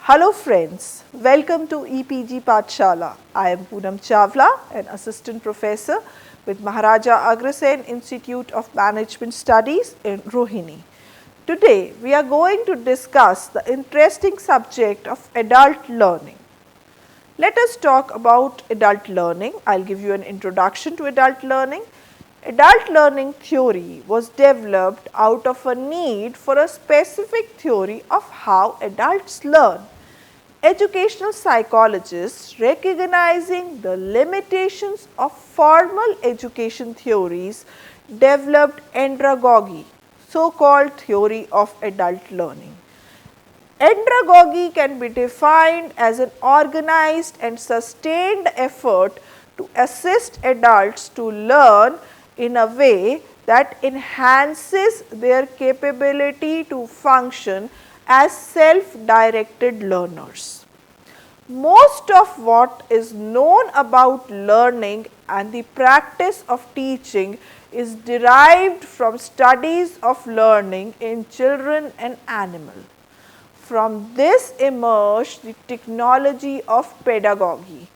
Hello friends, welcome to EPG Pathshala. I am Poonam Chawla, an assistant professor with Maharaja Agrasen Institute of Management Studies in Rohini. Today we are going to discuss the interesting subject of adult learning. Let us talk about adult learning. I will give you an introduction to adult learning. Adult learning theory was developed out of a need for a specific theory of how adults learn. Educational psychologists, recognizing the limitations of formal education theories, developed andragogy, so-called theory of adult learning. Andragogy can be defined as an organized and sustained effort to assist adults to learn in a way that enhances their capability to function as self-directed learners. Most of what is known about learning and the practice of teaching is derived from studies of learning in children and animals. From this emerged the technology of pedagogy,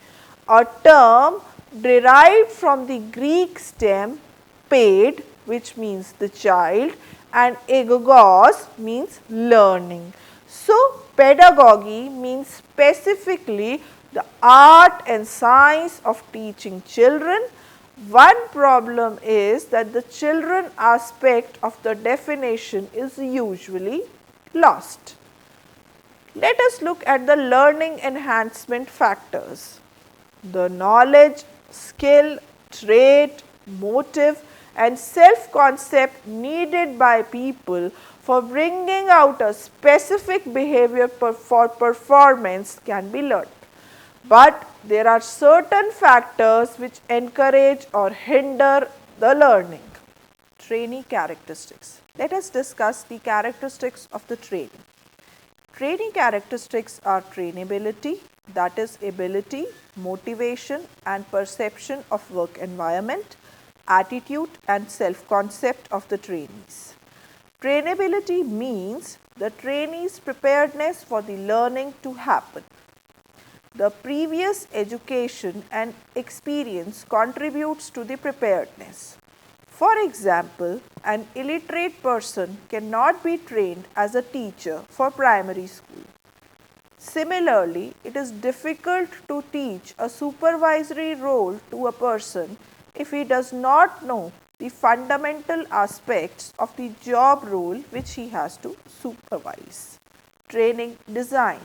a term derived from the Greek stem paid, which means the child, and agogos means learning. So, pedagogy means specifically the art and science of teaching children. One problem is that the children aspect of the definition is usually lost. Let us look at the learning enhancement factors. The knowledge, skill, trait, motive and self-concept needed by people for bringing out a specific behavior for performance can be learned. But there are certain factors which encourage or hinder the learning. Trainee characteristics. Let us discuss the characteristics of the trainee. Trainee characteristics are trainability, that is ability, motivation and perception of work environment, attitude and self-concept of the trainees. Trainability means the trainee's preparedness for the learning to happen. The previous education and experience contributes to the preparedness. For example, an illiterate person cannot be trained as a teacher for primary school. Similarly, it is difficult to teach a supervisory role to a person if he does not know the fundamental aspects of the job role which he has to supervise. Training design.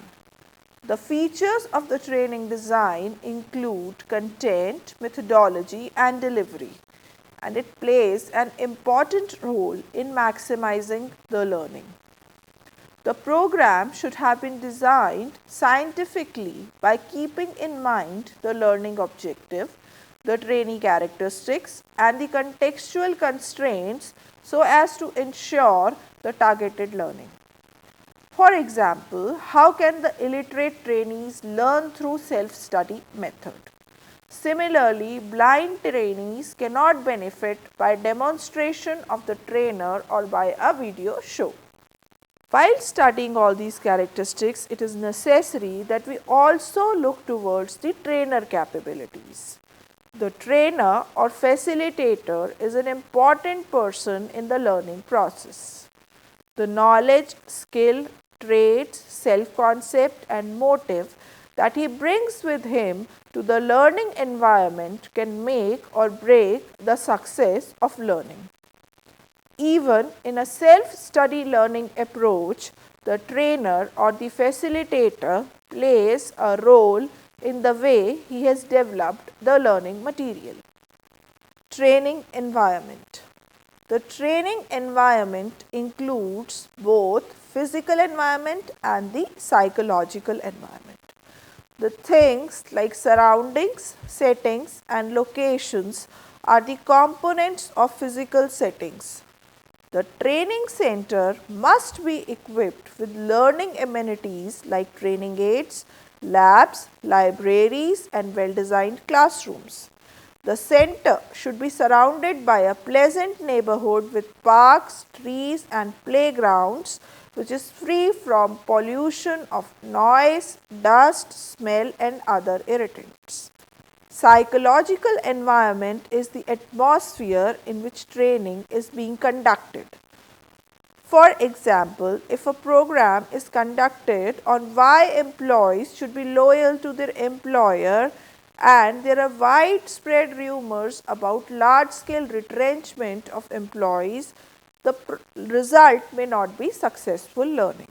The features of the training design include content, methodology and delivery, and it plays an important role in maximizing the learning. The program should have been designed scientifically by keeping in mind the learning objective, the trainee characteristics and the contextual constraints so as to ensure the targeted learning. For example, how can the illiterate trainees learn through self-study method? Similarly, blind trainees cannot benefit by demonstration of the trainer or by a video show. While studying all these characteristics, it is necessary that we also look towards the trainer capabilities. The trainer or facilitator is an important person in the learning process. The knowledge, skill, traits, self-concept and motive that he brings with him to the learning environment can make or break the success of learning. Even in a self-study learning approach, the trainer or the facilitator plays a role in the way he has developed the learning material. Training environment. The training environment includes both physical environment and the psychological environment. The things like surroundings, settings and locations are the components of physical settings. The training center must be equipped with learning amenities like training aids, labs, libraries and well-designed classrooms. The center should be surrounded by a pleasant neighborhood with parks, trees and playgrounds which is free from pollution of noise, dust, smell and other irritants. Psychological environment is the atmosphere in which training is being conducted. For example, if a program is conducted on why employees should be loyal to their employer and there are widespread rumors about large scale retrenchment of employees, the result may not be successful learning.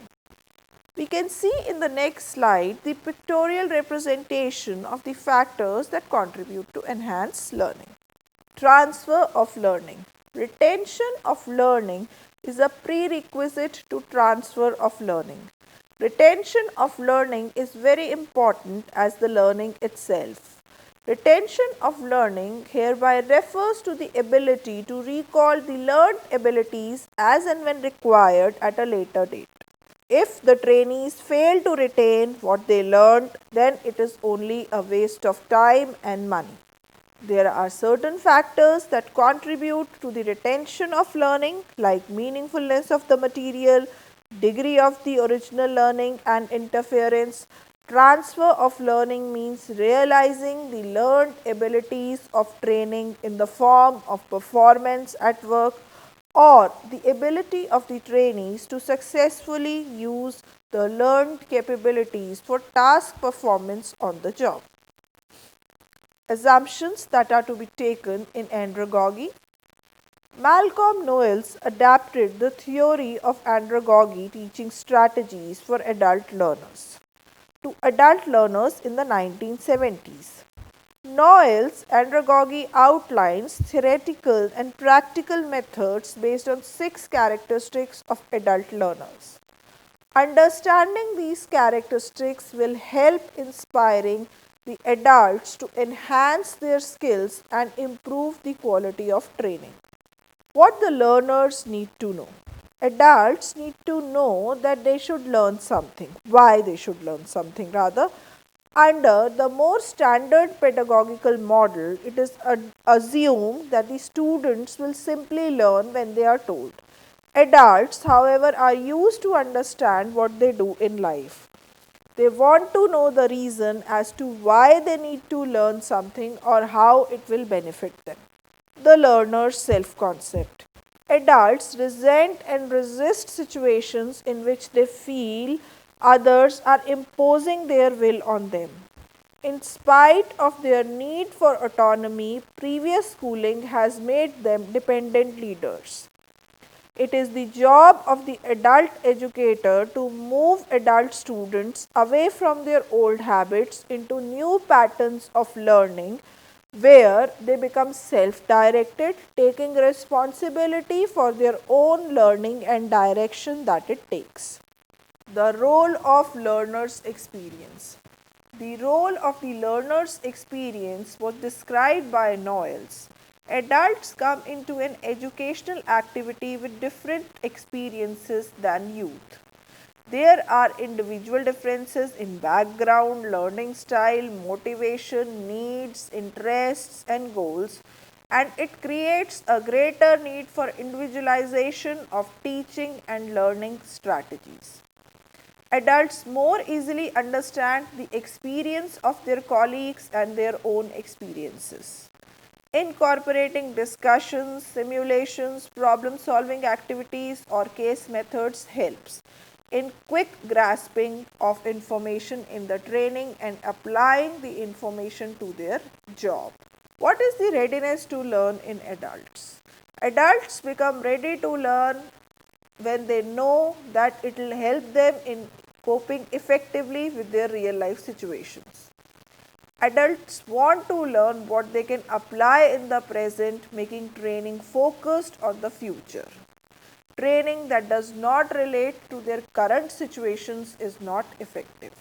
We can see in the next slide the pictorial representation of the factors that contribute to enhance learning. Transfer of learning. Retention of learning is a prerequisite to transfer of learning. Retention of learning is very important as the learning itself. Retention of learning hereby refers to the ability to recall the learned abilities as and when required at a later date. If the trainees fail to retain what they learned, then it is only a waste of time and money. There are certain factors that contribute to the retention of learning, like meaningfulness of the material, degree of the original learning, and interference. Transfer of learning means realizing the learned abilities of training in the form of performance at work or the ability of the trainees to successfully use the learned capabilities for task performance on the job. Assumptions that are to be taken in andragogy. Malcolm Knowles adapted the theory of andragogy teaching strategies for adult learners to adult learners in the 1970s. Knowles' andragogy outlines theoretical and practical methods based on 6 characteristics of adult learners. Understanding these characteristics will help inspiring the adults to enhance their skills and improve the quality of training. What the learners need to know. Adults need to know that they should learn something, why they should learn something rather. Under the more standard pedagogical model, it is assumed that the students will simply learn when they are told. Adults, however, are used to understand what they do in life. They want to know the reason as to why they need to learn something or how it will benefit them. The learner's self-concept. Adults resent and resist situations in which they feel others are imposing their will on them. In spite of their need for autonomy, previous schooling has made them dependent leaders. It is the job of the adult educator to move adult students away from their old habits into new patterns of learning where they become self-directed, taking responsibility for their own learning and direction that it takes. The role of learner's experience. The role of the learner's experience was described by Knowles. Adults come into an educational activity with different experiences than youth. There are individual differences in background, learning style, motivation, needs, interests, and goals, and it creates a greater need for individualization of teaching and learning strategies. Adults more easily understand the experience of their colleagues and their own experiences. Incorporating discussions, simulations, problem solving activities or case methods helps in quick grasping of information in the training and applying the information to their job. What is the readiness to learn in adults? Adults become ready to learn when they know that it will help them in coping effectively with their real life situations. Adults want to learn what they can apply in the present, making training focused on the future. Training that does not relate to their current situations is not effective.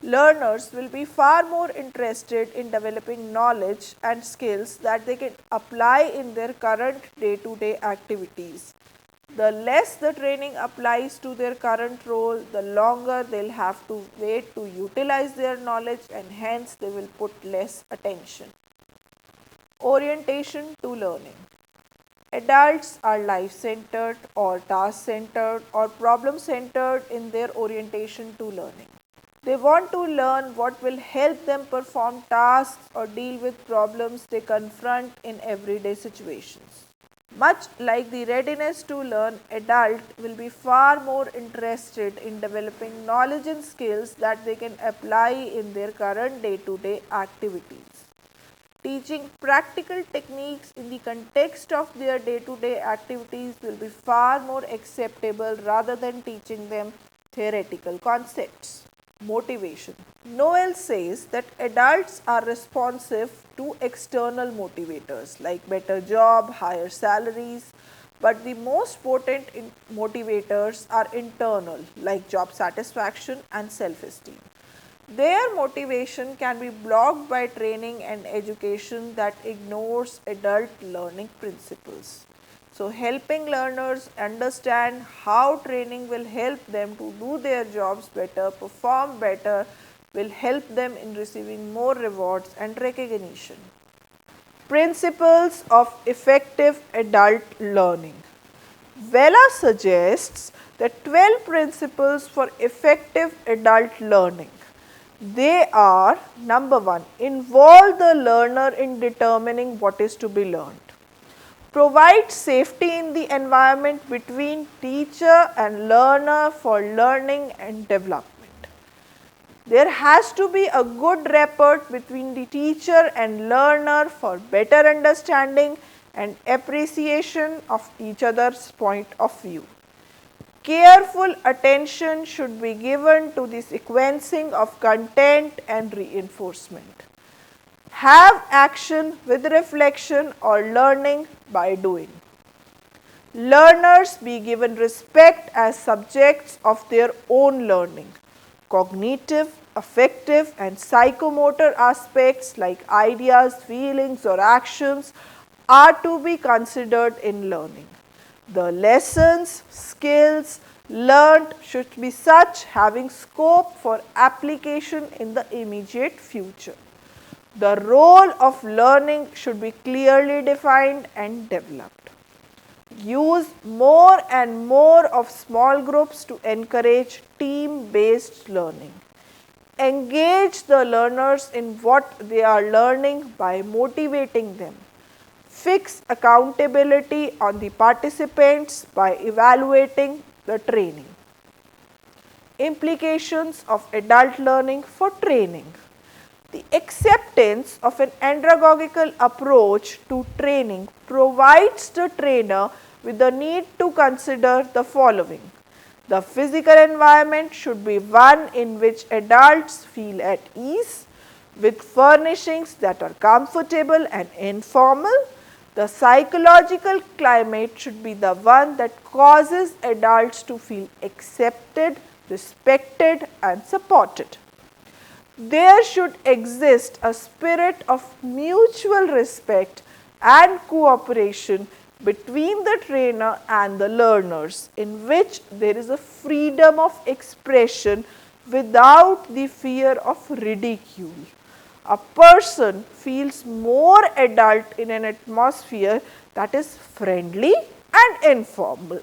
Learners will be far more interested in developing knowledge and skills that they can apply in their current day-to-day activities. The less the training applies to their current role, the longer they'll have to wait to utilize their knowledge and hence they will put less attention. Orientation to learning. Adults are life-centered or task-centered or problem-centered in their orientation to learning. They want to learn what will help them perform tasks or deal with problems they confront in everyday situations. Much like the readiness to learn, adult will be far more interested in developing knowledge and skills that they can apply in their current day-to-day activities. Teaching practical techniques in the context of their day-to-day activities will be far more acceptable rather than teaching them theoretical concepts. Motivation. Noel says that adults are responsive to external motivators like better job, higher salaries, but the most potent motivators are internal like job satisfaction and self-esteem. Their motivation can be blocked by training and education that ignores adult learning principles. So, helping learners understand how training will help them to do their jobs better, perform better, will help them in receiving more rewards and recognition. Principles of effective adult learning. Vela suggests the 12 principles for effective adult learning. They are: number 1, involve the learner in determining what is to be learned. Provide safety in the environment between teacher and learner for learning and development. There has to be a good rapport between the teacher and learner for better understanding and appreciation of each other's point of view. Careful attention should be given to the sequencing of content and reinforcement. Have action with reflection or learning by doing. Learners be given respect as subjects of their own learning. Cognitive, affective and psychomotor aspects like ideas, feelings or actions are to be considered in learning. The lessons, skills learnt should be such having scope for application in the immediate future. The role of learning should be clearly defined and developed. Use more and more of small groups to encourage team-based learning. Engage the learners in what they are learning by motivating them. Fix accountability on the participants by evaluating the training. Implications of adult learning for training. The acceptance of an andragogical approach to training provides the trainer with the need to consider the following. The physical environment should be one in which adults feel at ease, with furnishings that are comfortable and informal. The psychological climate should be the one that causes adults to feel accepted, respected and supported. There should exist a spirit of mutual respect and cooperation between the trainer and the learners, in which there is a freedom of expression without the fear of ridicule. A person feels more adult in an atmosphere that is friendly and informal.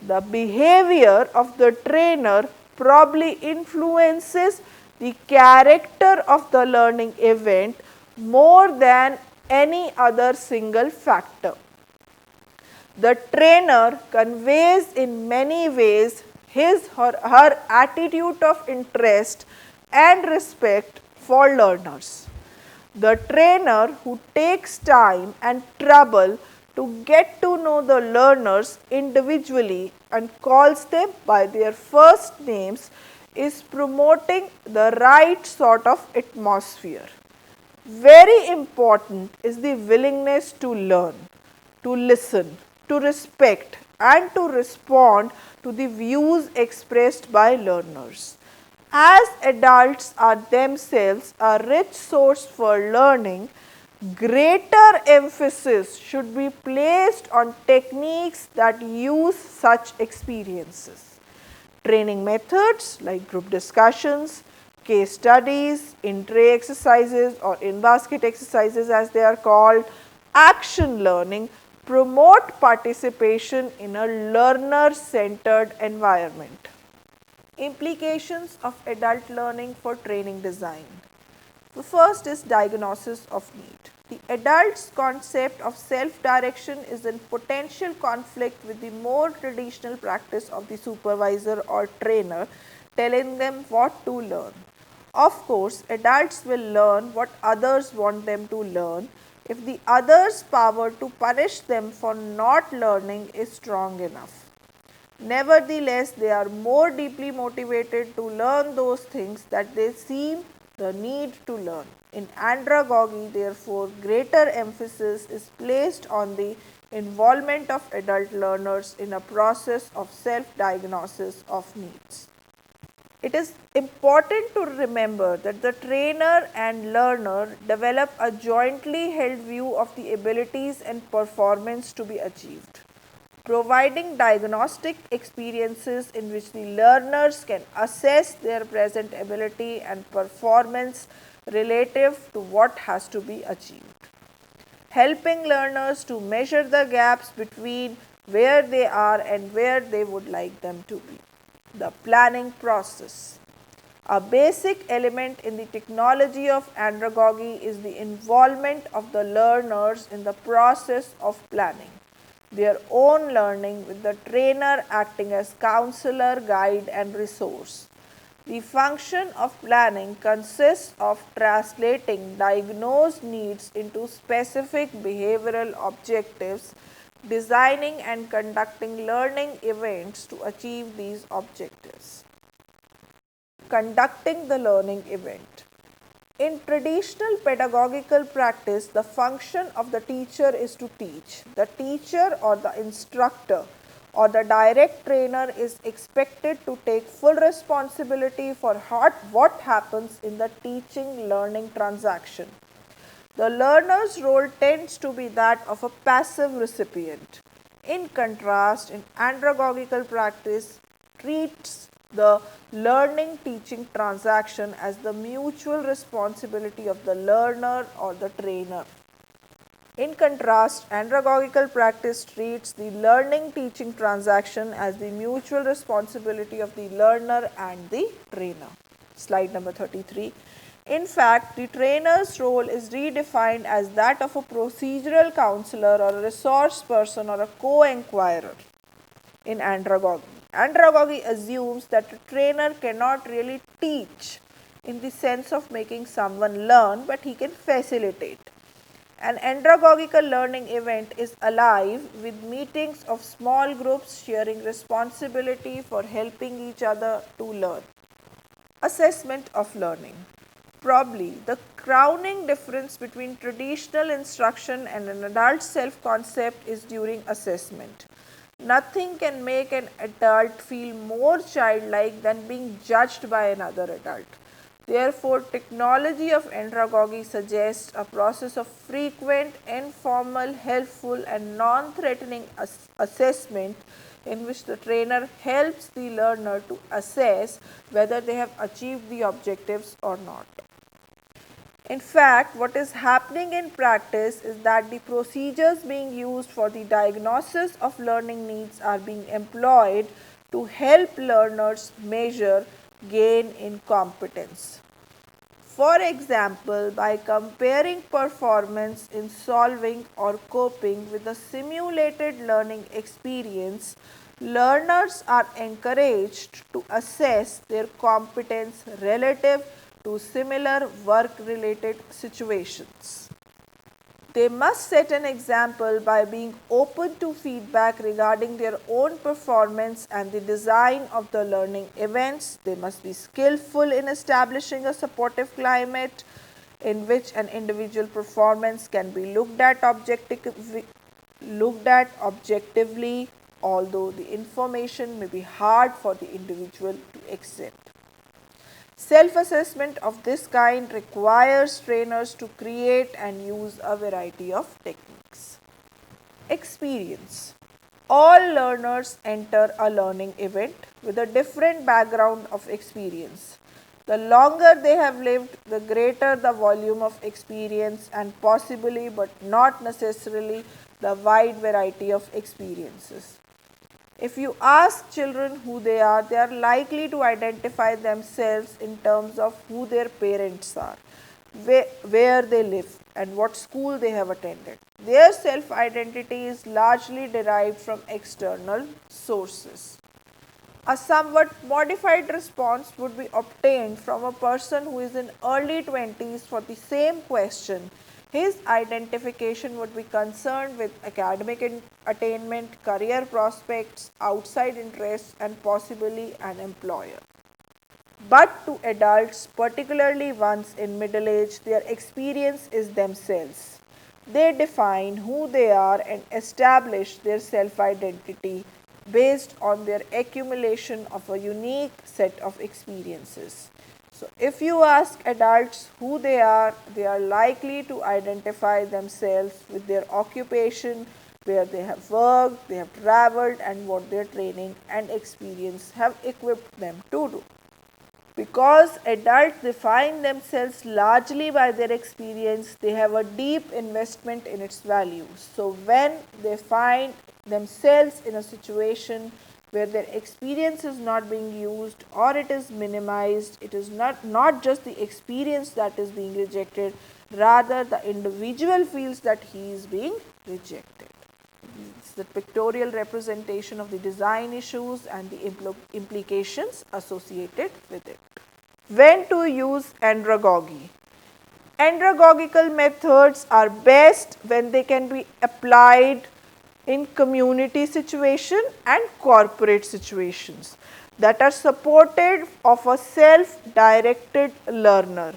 The behavior of the trainer probably influences the character of the learning event more than any other single factor. The trainer conveys in many ways his or her attitude of interest and respect for learners. The trainer who takes time and trouble to get to know the learners individually and calls them by their first names is promoting the right sort of atmosphere. Very important is the willingness to learn, to listen, to respect and to respond to the views expressed by learners. As adults are themselves a rich source for learning, greater emphasis should be placed on techniques that use such experiences. Training methods like group discussions, case studies, in-tray exercises or in-basket exercises as they are called, action learning Promote participation in a learner-centered environment. Implications of adult learning for training design. The first is diagnosis of need. The adult's concept of self-direction is in potential conflict with the more traditional practice of the supervisor or trainer telling them what to learn. Of course, adults will learn what others want them to learn if the others' power to punish them for not learning is strong enough. Nevertheless, they are more deeply motivated to learn those things that they seem the need to learn. In andragogy, therefore, greater emphasis is placed on the involvement of adult learners in a process of self-diagnosis of needs. It is important to remember that the trainer and learner develop a jointly held view of the abilities and performance to be achieved, providing diagnostic experiences in which the learners can assess their present ability and performance relative to what has to be achieved, helping learners to measure the gaps between where they are and where they would like them to be. The planning process. A basic element in the technology of andragogy is the involvement of the learners in the process of planning their own learning, with the trainer acting as counselor, guide and resource. The function of planning consists of translating diagnosed needs into specific behavioral objectives, designing and conducting learning events to achieve these objectives. Conducting the learning event. In traditional pedagogical practice, the function of the teacher is to teach. The teacher or the instructor or the direct trainer is expected to take full responsibility for what happens in the teaching learning transaction. The learner's role tends to be that of a passive recipient. In contrast, in andragogical practice, treats the learning teaching transaction as the mutual responsibility of the learner or the trainer. In contrast, andragogical practice treats the learning teaching transaction as the mutual responsibility of the learner and the trainer. Slide number 33. In fact, the trainer's role is redefined as that of a procedural counselor or a resource person or a co-inquirer in andragogy. Andragogy assumes that a trainer cannot really teach in the sense of making someone learn, but he can facilitate. An andragogical learning event is alive with meetings of small groups sharing responsibility for helping each other to learn. Assessment of learning. Probably the crowning difference between traditional instruction and an adult self-concept is during assessment. Nothing can make an adult feel more childlike than being judged by another adult. Therefore, technology of andragogy suggests a process of frequent, informal, helpful and non-threatening assessment in which the trainer helps the learner to assess whether they have achieved the objectives or not. In fact, what is happening in practice is that the procedures being used for the diagnosis of learning needs are being employed to help learners measure gain in competence. For example, by comparing performance in solving or coping with a simulated learning experience, learners are encouraged to assess their competence relative to similar work-related situations. They must set an example by being open to feedback regarding their own performance and the design of the learning events. They must be skillful in establishing a supportive climate in which an individual performance can be looked at objectively, although the information may be hard for the individual to accept. Self-assessment of this kind requires trainers to create and use a variety of techniques. Experience. All learners enter a learning event with a different background of experience. The longer they have lived, the greater the volume of experience and possibly but not necessarily the wide variety of experiences. If you ask children who they are likely to identify themselves in terms of who their parents are, where they live, and what school they have attended. Their self-identity is largely derived from external sources. A somewhat modified response would be obtained from a person who is in early 20s for the same question. His identification would be concerned with academic attainment, career prospects, outside interests, and possibly an employer. But to adults, particularly ones in middle age, their experience is themselves. They define who they are and establish their self-identity based on their accumulation of a unique set of experiences. So, if you ask adults who they are likely to identify themselves with their occupation, where they have worked, they have traveled, and what their training and experience have equipped them to do. Because adults define themselves largely by their experience, they have a deep investment in its values. So, when they find themselves in a situation where their experience is not being used or it is minimized, it is not just the experience that is being rejected, rather the individual feels that he is being rejected. It's the pictorial representation of the design issues and the implications associated with it. When to use andragogy? Andragogical methods are best when they can be applied in community situation and corporate situations that are supported of a self-directed learner.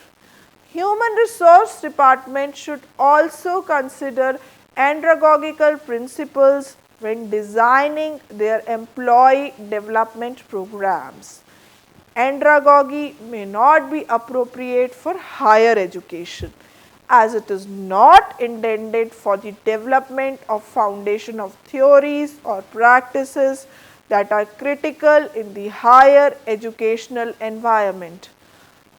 Human resource department should also consider andragogical principles when designing their employee development programs. Andragogy may not be appropriate for higher education, as it is not intended for the development of foundation of theories or practices that are critical in the higher educational environment.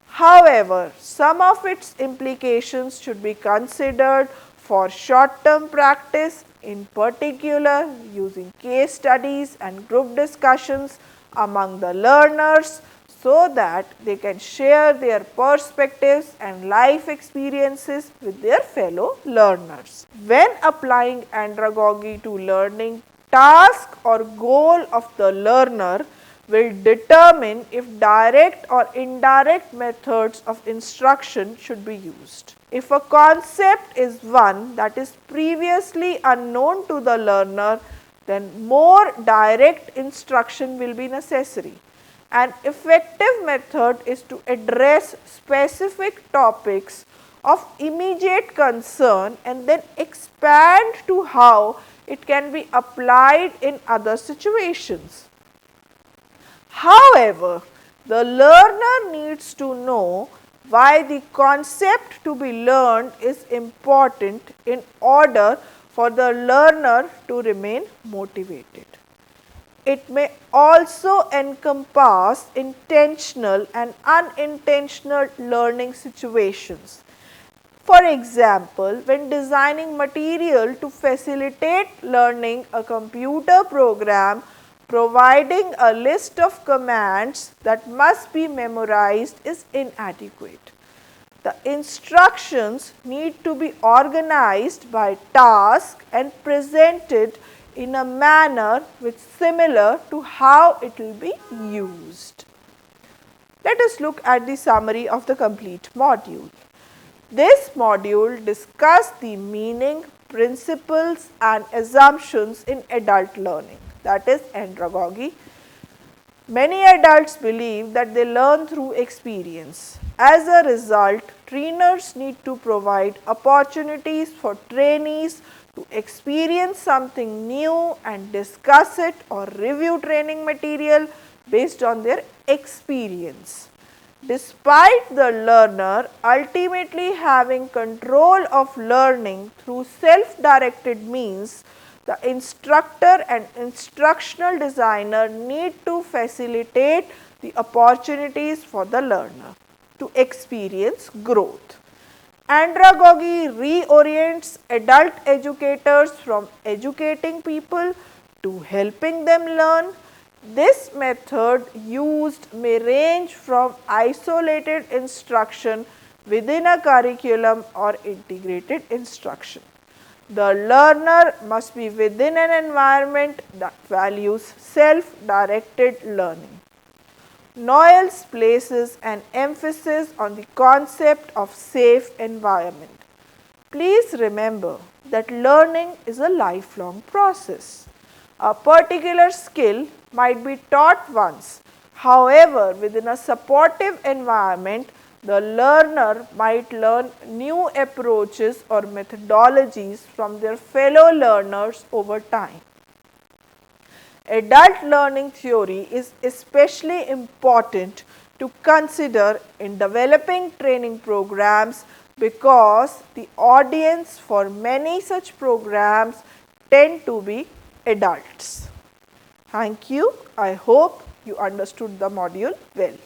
However, some of its implications should be considered for short-term practice, in particular using case studies and group discussions among the learners so that they can share their perspectives and life experiences with their fellow learners. When applying andragogy to learning, task or goal of the learner will determine if direct or indirect methods of instruction should be used. If a concept is one that is previously unknown to the learner, then more direct instruction will be necessary. An effective method is to address specific topics of immediate concern and then expand to how it can be applied in other situations. However, the learner needs to know why the concept to be learned is important in order for the learner to remain motivated. It may also encompass intentional and unintentional learning situations. For example, when designing material to facilitate learning a computer program, providing a list of commands that must be memorized is inadequate. The instructions need to be organized by task and presented in a manner which is similar to how it will be used. Let us look at the summary of the complete module. This module discussed the meaning, principles and assumptions in adult learning, that is andragogy. Many adults believe that they learn through experience. As a result, trainers need to provide opportunities for trainees to experience something new and discuss it or review training material based on their experience. Despite the learner ultimately having control of learning through self-directed means, the instructor and instructional designer need to facilitate the opportunities for the learner to experience growth. Andragogy reorients adult educators from educating people to helping them learn. This method used may range from isolated instruction within a curriculum or integrated instruction. The learner must be within an environment that values self-directed learning. Noyes places an emphasis on the concept of safe environment. Please remember that learning is a lifelong process. A particular skill might be taught once. However, within a supportive environment, the learner might learn new approaches or methodologies from their fellow learners over time. Adult learning theory is especially important to consider in developing training programs because the audience for many such programs tend to be adults. Thank you. I hope you understood the module well.